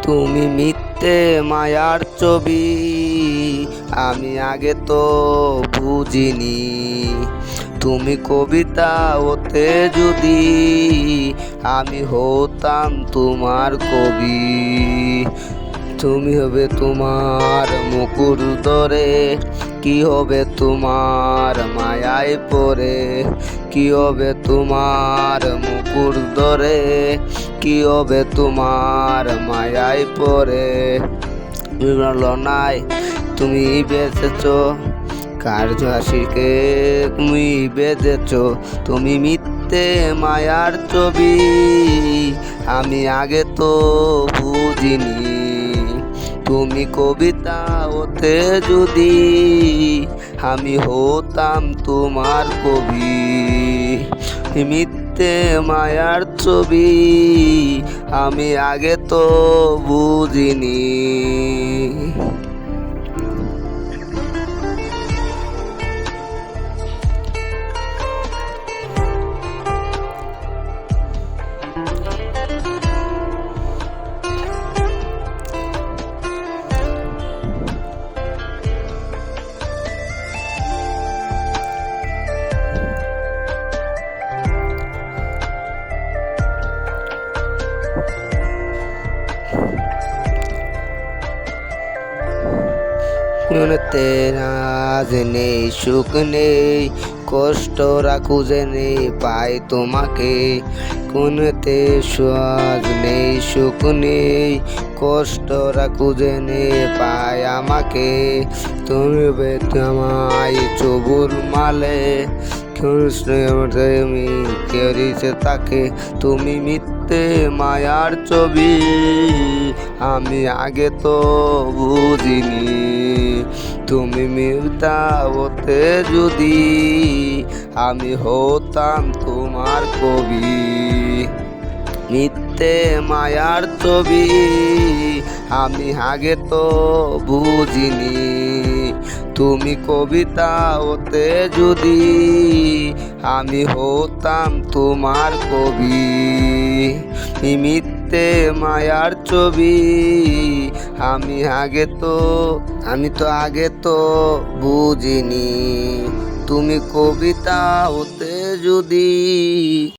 তুমি মিথ্যে মায়ার ছবি, আমি আগে তো বুঝিনি। তুমি কবিতা হতে যদি, আমি হতাম তোমার কবি। তুমি হবে তোমার মুকুর ধরে, কি হবে তোমার মায়ায় পড়ে। কি হবে তোমার মুকুর ধরে, কি হবে তোমার মায়ায় পড়ে। নাই তুমি বেঁচেছ, কার হাসিকে তুমি বেঁধেছ। তুমি মিথ্যে মায়ার ছবি, আমি আগে তো বুঝিনি। তুমি কবিতা হতে যদি, আমি হতাম তোমার কবি। মিথ্যে মায়ার ছবি, আমি আগে তো বুঝিনি। মনেতে আজ নেই সুখ নেই, কষ্ট খুঁজে নেই পাই তোমাকে। কোনেতে আজ নেই সুখ নেই, কষ্ট খুঁজে নেই পাই আমাকে। তুমি আমায় চবুর মালে, আমি কেড়েছে তাকে। তুমি মিথ্যে মায়ার ছবি, আমি আগে তো বুঝিনি। তুমি মিথ্যা হতে যদি, আমি হতাম তোমার কবি। মিথ্যে মায়ার ছবি, আমি আগে তো বুঝিনি। তুমি কবিতা হতে যদি, আমি হতাম তোমার কবি। মিথ্যে মায়ার ছবি, আমি আগে তো বুঝিনি। তুমি কবিতা হতে যদি।